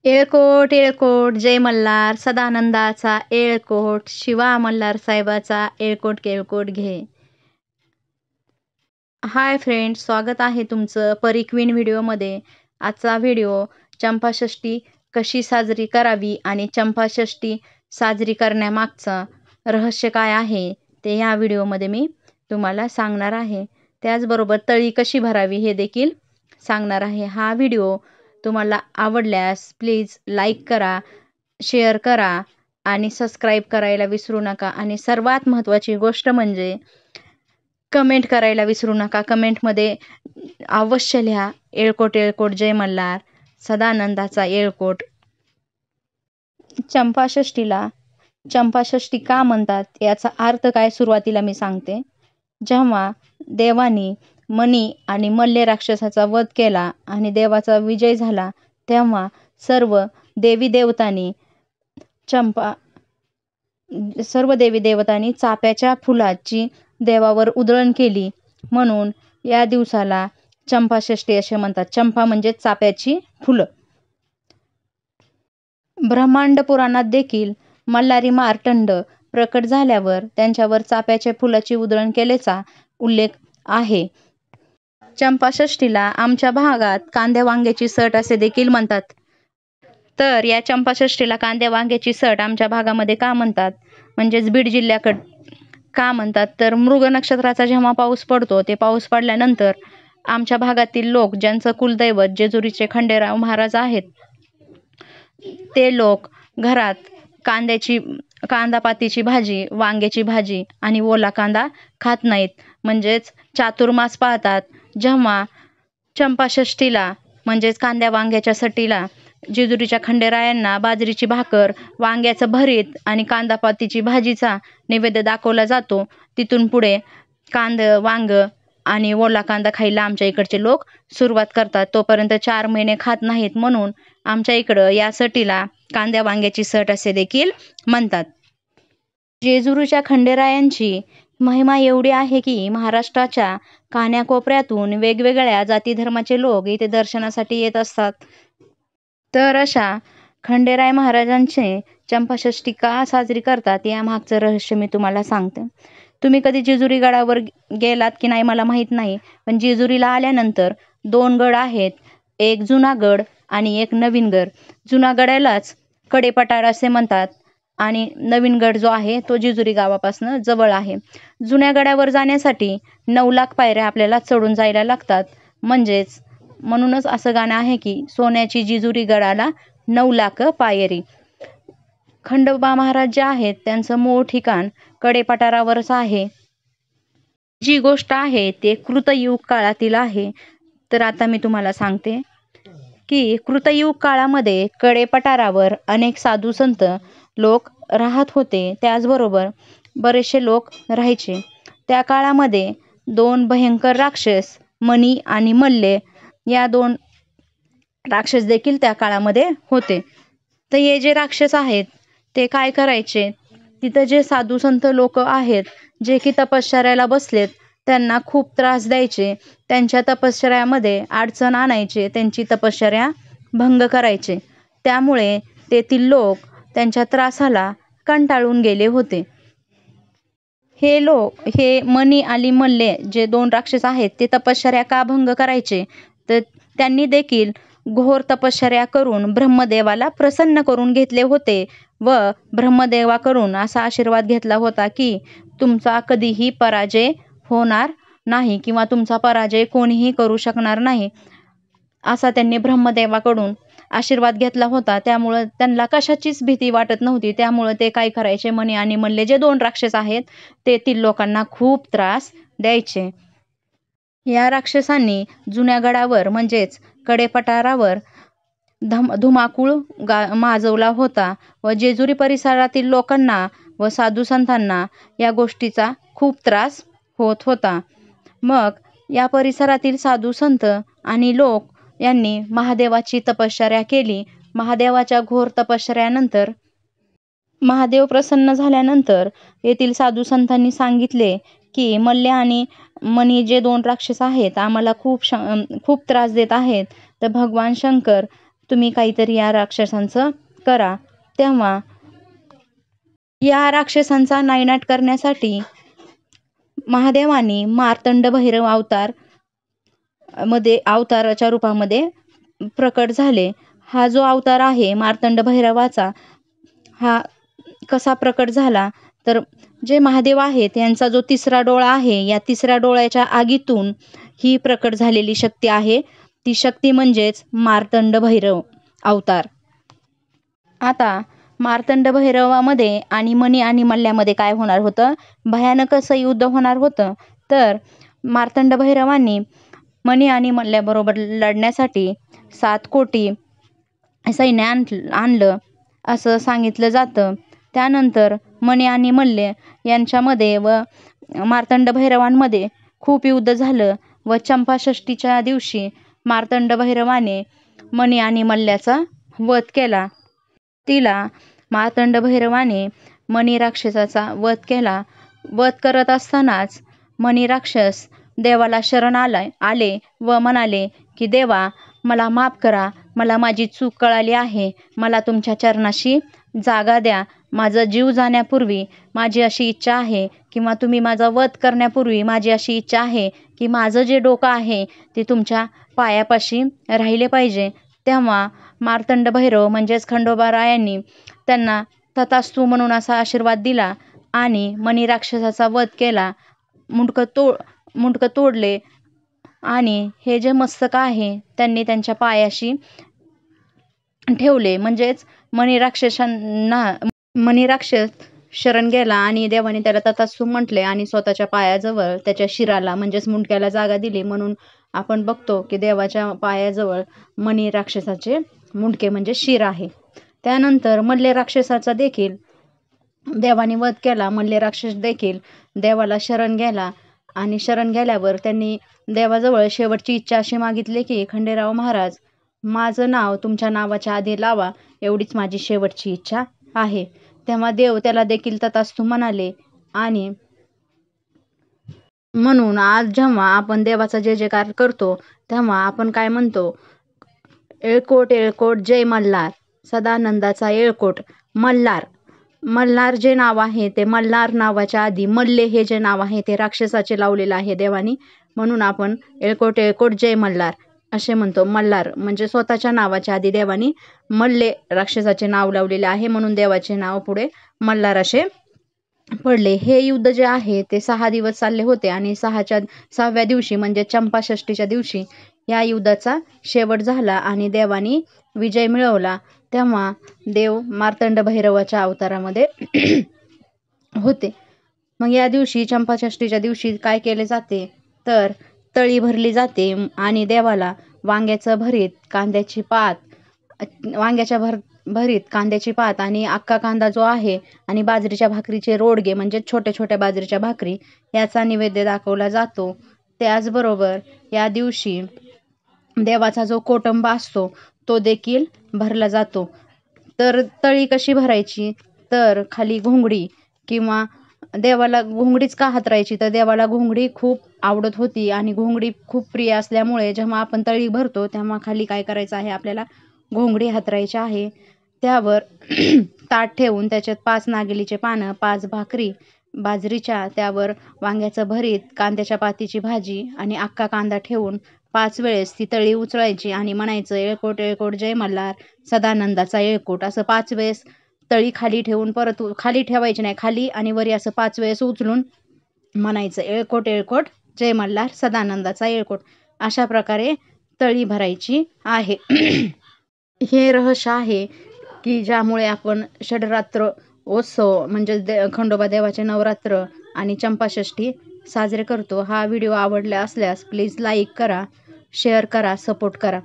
येळकोट येळकोट जय मल्हार सदानंदाचा येळकोट शिवा मल्हार साहेबाचा येळकोट केळकोट घे. हाय फ्रेंड्स, स्वागत आहे तुमचं परिक्वीन व्हिडिओमध्ये. आजचा व्हिडिओ चंपाषष्ठी कशी साजरी करावी आणि चंपाषष्ठी साजरी करण्यामागचं रहस्य काय आहे ते या व्हिडिओमध्ये मी तुम्हाला सांगणार आहे. त्याचबरोबर तळी कशी भरावी हे देखील सांगणार आहे. हा व्हिडिओ तुम्हाला आवडल्यास प्लीज लाईक करा, शेअर करा आणि सबस्क्राईब करायला विसरू नका. आणि सर्वात महत्त्वाची गोष्ट म्हणजे कमेंट करायला विसरू नका. कमेंटमध्ये अवश्य लिहा येळकोट येळकोट जय मल्हार सदानंदाचा येळकोट. चंपाषष्ठी का म्हणतात याचा अर्थ काय सुरुवातीला मी सांगते. जेव्हा देवानी मणी आणि मल्ले राक्षसाचा वध केला आणि देवाचा विजय झाला तेव्हा सर्व देवी देवतांनी चाफ्याच्या फुलाची देवावर उधळण केली, म्हणून या दिवसाला चंपाषष्ठी असे म्हणतात. चंपा म्हणजे चाफ्याची फुलं. ब्रह्मांड पुराणात देखील मल्हारी मार्तंड प्रकट झाल्यावर त्यांच्यावर चाफ्याच्या फुलाची उधळण केल्याचा उल्लेख आहे. चंपाषष्ठीला आमच्या भागात कांद्या वांग्याची सट असे देखील म्हणतात. तर या चंपाषष्ठीला कांद्या वांग्याची सट आमच्या भागामध्ये का म्हणतात, म्हणजेच बीड जिल्ह्याकडे का म्हणतात, तर मृग नक्षत्राचा जेव्हा पाऊस पडतो ते पाऊस पडल्यानंतर आमच्या भागातील लोक ज्यांचं कुलदैवत जेजुरीचे खंडेराव महाराज आहेत ते लोक घरात कांदापातीची भाजी, वांग्याची भाजी आणि ओला कांदा खात नाहीत, म्हणजेच चातुर्मास पाळतात. जेव्हा चंपाषष्ठीला म्हणजेच कांद्या वांग्याच्या सटीला जेजुरीच्या खंडेरायांना बाजरीची भाकर, वांग्याचं भरीत आणि कांदापातीची भाजीचा नैवेद्य दाखवला जातो. तिथून पुढे वांग आणि ओला कांदा खायला आमच्या इकडचे लोक सुरुवात करतात. तोपर्यंत 4 महिने खात नाहीत, म्हणून आमच्या इकडं या सटीला कांद्या वांग्याची सट असे देखील म्हणतात. जेजुरीच्या खंडेरायांची महिमा एवढी आहे की महाराष्ट्राच्या कानाकोपऱ्यातून वेगवेगळ्या जाती धर्माचे लोक इथे दर्शनासाठी येत असतात. तर अशा खंडेराय महाराजांचे चंपाषष्ठी का साजरी करतात या मागचं रहस्य मी तुम्हाला सांगते. तुम्ही कधी जेजुरी गडावर गेलात की नाही मला माहीत नाही, पण जेजुरीला आल्यानंतर 2 गड आहेत, एक जुना गड आणि एक नवीन गड. जुना गडालाच कडेपठार असे म्हणतात आणि नवीन गड जो आहे तो जेजुरी गावापासून जवळ आहे. जुन्या गडावर जाण्यासाठी 9 लाख पायऱ्या आपल्याला चढून जायला लागतात. म्हणूनच असं गाणं आहे की सोन्याची जेजुरी गडाला 9 लाख पायरी. खंडोबा महाराज जे आहेत त्यांचं मूळ ठिकाण कडेपठारावरच आहे. जी गोष्ट आहे ते कृतयुग काळातील आहे. तर आता मी तुम्हाला सांगते की कृतयुग काळामध्ये कडेपठारावर अनेक साधू संत लोक राहत होते, त्याचबरोबर बरेचसे लोक राहायचे. त्या काळामध्ये 2 भयंकर राक्षस मणी आणि मल्ले या 2 राक्षस देखील त्या काळामध्ये होते. तर हे जे राक्षस आहेत ते काय करायचे, तिथं जे साधू संत लोक आहेत जे की तपश्चर्याला बसलेत त्यांना खूप त्रास द्यायचे, त्यांच्या तपश्चर्यामध्ये अडचण आणायचे, त्यांची तपश्चर्या भंग करायचे. त्यामुळे तेथील लोक त्यांच्या त्रासाला कंटाळून गेले होते. हे मणी आणि मल्ले जे 2 राक्षस आहेत ते तपश्चर्या का भंग करायचे, तर त्यांनी देखील घोर तपश्चर्या करून ब्रह्मदेवाला प्रसन्न करून घेतले होते व ब्रह्मदेवाकडून असा आशीर्वाद घेतला होता की तुमचा कधीही पराजय होणार नाही किंवा तुमचा पराजय कोणीही करू शकणार नाही, असा त्यांनी ब्रह्मदेवाकडून आशीर्वाद घेतला होता. त्यामुळं त्यांना कशाचीच भीती वाटत नव्हती. त्यामुळं ते काय करायचे, मणी आणि मल्ले जे 2 राक्षस आहेत तेथील लोकांना खूप त्रास द्यायचे. या राक्षसांनी जुन्या गडावर म्हणजेच कडेपठारावर धुमाकूळ माजवला होता व जेजुरी परिसरातील लोकांना व साधू संतांना या गोष्टीचा खूप त्रास होत होता. मग या परिसरातील साधू संत आणि लोक यांनी महादेवाची तपश्चर्या केली. महादेवाच्या घोर तपश्चर्यानंतर महादेव प्रसन्न झाल्यानंतर येथील साधू संतांनी सांगितले की मल्ले आणि मणी जे 2 राक्षस आहेत आम्हाला खूप त्रास देत आहेत. तर भगवान शंकर तुम्ही काहीतरी या राक्षसांचं करा. तेव्हा या राक्षसांचा नायनाट करण्यासाठी महादेवानी मार्तंड भैरव अवताराच्या रूपामध्ये प्रकट झाले. हा जो अवतार आहे मार्तंड भैरवाचा, हा कसा प्रकट झाला तर जे महादेव आहेत यांचा जो तिसरा डोळा आहे, या तिसऱ्या डोळ्याच्या आगीतून ही प्रकट झालेली शक्ती आहे. ती शक्ती म्हणजेच मार्तंड भैरव अवतार. आता मार्तंड भैरवामध्ये आणि मणी आणि मल्ल्यामध्ये काय होणार होतं, भयानक असं युद्ध होणार होतं. तर मार्तंड भैरवांनी मणी आणि मल्ल्याबरोबर लढण्यासाठी 7 कोटी सैन्य आणलं असं सांगितलं जातं. त्यानंतर मणी आणि मल्ल यांच्यामध्ये व मार्तंड भैरवांमध्ये खूप युद्ध झालं व चंपाषष्ठीच्या दिवशी मार्तंड भैरवाने मणी आणि मल्ल्याचा वध केला. तिला मार्तंड भैरवाने मणी राक्षसाचा वध केला. वध करत असतानाच मणी राक्षस देवाला शरण आले व म्हणाले की देवा, मला माफ करा, मला माझी चूक कळाली आहे, मला तुमच्या चरणाशी जागा द्या. माझा जीव जाण्यापूर्वी माझी अशी इच्छा आहे किंवा तुम्ही माझा वध करण्यापूर्वी माझी अशी इच्छा आहे की माझं जे डोकं आहे ते तुमच्या पायापाशी राहिले पाहिजे. तेव्हा मार्तंड भैरव म्हणजेच खंडोबारायांनी त्यांना तथास्तु म्हणून असा आशीर्वाद दिला आणि मणी राक्षसाचा वध केला. मुंडकं तोडले आणि हे जे मस्तक आहे त्यांनी त्यांच्या पायाशी ठेवले. म्हणजेच मणी राक्षस शरण गेला आणि देवाने त्याला तथास्तु म्हटले आणि स्वतःच्या पायाजवळ त्याच्या शिराला म्हणजेच मुंडक्याला जागा दिली. म्हणून आपण बघतो की देवाच्या पायाजवळ मणी राक्षसाचे मुंडके म्हणजे शिर आहे. त्यानंतर मल्ले राक्षसाचा देखील देवाने वध केला. मल्ले राक्षस देखील देवाला शरण गेला आणि शरण गेल्यावर त्यांनी देवाजवळ शेवटची इच्छा अशी मागितली की खंडेराव महाराज, माझं नाव तुमच्या नावाच्या आधी लावा, एवढीच माझी शेवटची इच्छा आहे. तेव्हा देव त्याला देखील तथास्तु म्हणाले. आणि म्हणून आज जेव्हा आपण देवाचा जय जयकार करतो तेव्हा आपण काय म्हणतो, येळकोट येळकोट जय मल्हार, सदानंदाचा येळकोट. मल्हार जे नाव आहे ते मल्हार नावाच्या आधी मल्ले हे जे नाव आहे ते राक्षसाचे लावलेलं आहे देवानी. म्हणून आपण येळकोट येळकोट जय मल्हार असे म्हणतो. मल्हार म्हणजे स्वतःच्या नावाच्या आधी देवानी मल्ले राक्षसाचे नाव लावलेले आहे, म्हणून देवाचे नाव पुढे मल्हार असे पडले. हे युद्ध जे आहे ते 6 दिवस चालले होते आणि 6व्या दिवशी म्हणजे चंपाषष्ठीच्या दिवशी या युद्धाचा शेवट झाला आणि देवानी विजय मिळवला. तेव्हा देव मार्तंड भैरवाच्या अवतारामध्ये होते. मग या दिवशी चंपाषष्ठीच्या दिवशी काय केले जाते तर तळी भरली जाते आणि देवाला वांग्याच्या भरीत कांद्याची पात आणि अख्खा कांदा जो आहे आणि बाजरीच्या भाकरीचे रोडगे म्हणजे छोट्या छोट्या बाजरीच्या भाकरी याचा नैवेद्य दाखवला जातो. त्याचबरोबर या दिवशी देवाचा जो कोटंबा असतो तो देखील भरला जातो. तर तळी कशी भरायची तर खाली घोंगडी किंवा देवाला घोंगडीच का हातरायची तर देवाला घोंगडी खूप आवडत होती आणि घोंगडी खूप प्रिय असल्यामुळे जेव्हा आपण तळी भरतो तेव्हा खाली काय करायचं आहे, आपल्याला घोंगडी हातरायची आहे. त्यावर ताट ठेवून त्याच्यात 5 नागेलीचे पानं, 5 भाकरी बाजरीच्या, त्यावर वांग्याचं भरीत, कांद्याच्या पातीची भाजी आणि अख्खा कांदा ठेवून 5 वेळेस ती तळी उचलायची आणि म्हणायचं येळकोट येळकोट जय मल्हार, सदानंदाचा येळकोट. असं 5 वेळेस तळी खाली ठेवून परत खाली ठेवायची नाही, खाली आणि वरी असं 5 वेळेस उचलून म्हणायचं येळकोट येळकोट जय मल्हार, सदानंदाचा येळकोट. अशा प्रकारे तळी भरायची आहे. हे रहस्य आहे की ज्यामुळे आपण षडरात्र उत्सव म्हणजे खंडोबा देवाचे नवरात्र आणि चंपाषष्ठी साजरे करतो. हा व्हिडिओ आवडला असल्यास प्लीज लाईक करा, शेअर करा, सपोर्ट करा.